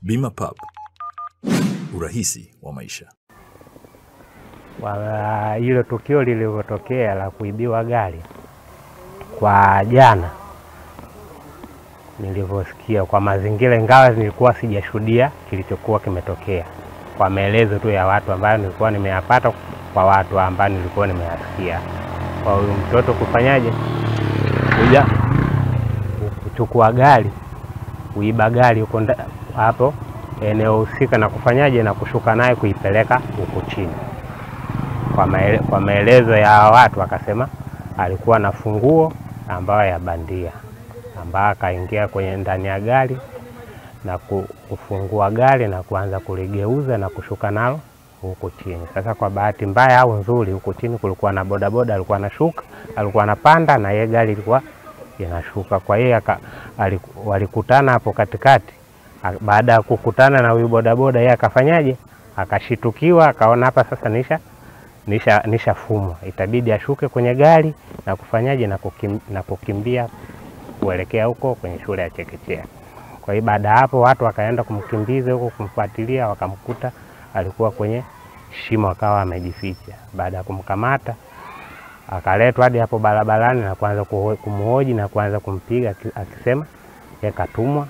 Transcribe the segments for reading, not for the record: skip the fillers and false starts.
Bima Pub, urahisi wa maisha. Hilo tukio lililotokea la kuibiwa gari kwa jana, nilivyosikia kwa mazingira, ingawa nilikuwa sijashuhudia kilichokuwa kimetokea, kwa maelezo tu ya watu ambao nilikuwa nimeyapata kwa watu ambao nilikuwa nimeyasikia. Kwa huyu mtoto kufanyaje, kuja kuchukua gari, kuiba gari huko hapo eneo husika, na kufanyaje, na kushuka naye kuipeleka huko chini. Kwa maelezo ya watu wakasema alikuwa na funguo ambayo ya bandia, ambayo akaingia kwenye ndani ya gari na kufungua gari na kuanza kuligeuza na kushuka nalo huko chini. Sasa kwa bahati mbaya au nzuri, huko chini kulikuwa na bodaboda alikuwa anashuka, alikuwa anapanda, na yeye gari ilikuwa inashuka. Kwa hiyo walikutana hapo katikati. Baada ya kukutana na huyu bodaboda, yeye akafanyaje, akashitukiwa, akaona hapa sasa nishafumwa, itabidi ashuke kwenye gari na kufanyaje, na kukimbia kuelekea huko kwenye shule ya chekechea. Kwa hiyo baada hapo watu wakaenda kumkimbiza huko, kumfuatilia, wakamkuta alikuwa kwenye shimo, akawa amejificha. Baada ya kumkamata, akaletwa hadi hapo barabarani na kuanza kumhoji na kuanza kumpiga, akisema yeye katumwa,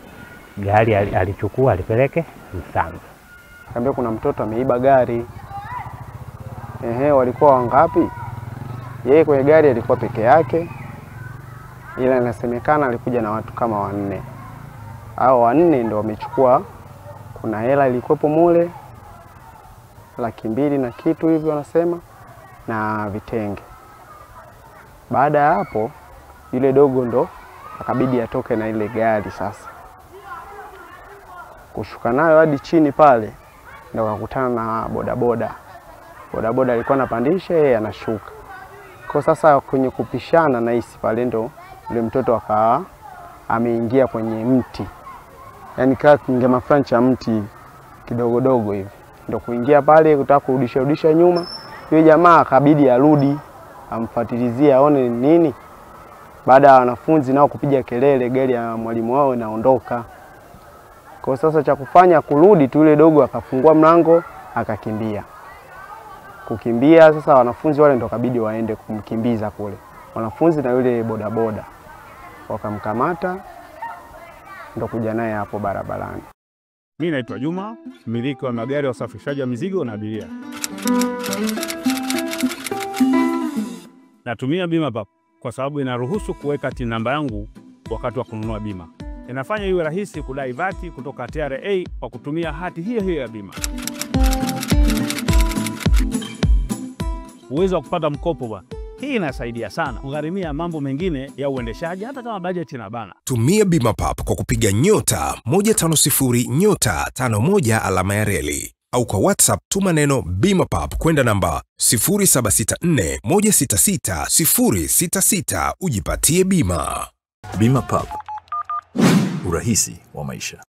gari alichukua alipeleke Msamba. Kaambia kuna mtoto ameiba gari. Walikuwa wangapi? Yeye kwenye gari alikuwa peke yake, ila inasemekana alikuja na watu kama 4. Hao 4 ndio wamechukua, kuna hela ilikuwepo mule, 200,000 na kitu hivyo wanasema, na vitenge. Baada ya hapo, yule dogo ndo akabidi atoke na ile gari. Sasa kushuka nayo hadi chini pale, ndio akakutana na bodaboda. Bodaboda alikuwa anapandisha, yeye anashuka. Kwa sasa kwenye kupishana na hisi pale, ndo yule mtoto akawa ameingia kwenye mti, yani kaa kingema fulani cha mti kidogodogo hivi, ndo kuingia pale kutaka kurudisha nyuma. Yule jamaa akabidi arudi amfuatilizie aone nini. Baada ya wanafunzi nao kupiga kelele, gari ya mwalimu wao inaondoka. Kwa sasa cha kufanya kurudi tu, yule dogo akafungua mlango akakimbia. Kukimbia sasa, wanafunzi wale ndo kabidi waende kumkimbiza kule, wanafunzi na yule bodaboda wakamkamata, ndo kuja naye hapo barabarani. Mimi naitwa Juma, mmiliki wa magari ya usafirishaji wa mizigo na abiria. Natumia Bima Pub kwa sababu inaruhusu kuweka TIN namba yangu wakati wa kununua bima. Inafanya iwe rahisi kudai vati kutoka TRA kwa kutumia hati hiyo ya bima. Uwezo wa kupata mkopo bwana, hii inasaidia sana kugharimia mambo mengine ya uendeshaji hata kama bajeti inabana. Tumia Bima Pub kwa kupiga *150*51 alama ya reli, au kwa WhatsApp tuma neno Bima Pub kwenda namba 0764166066 ujipatie bima. Bima Pub, urahisi wa maisha.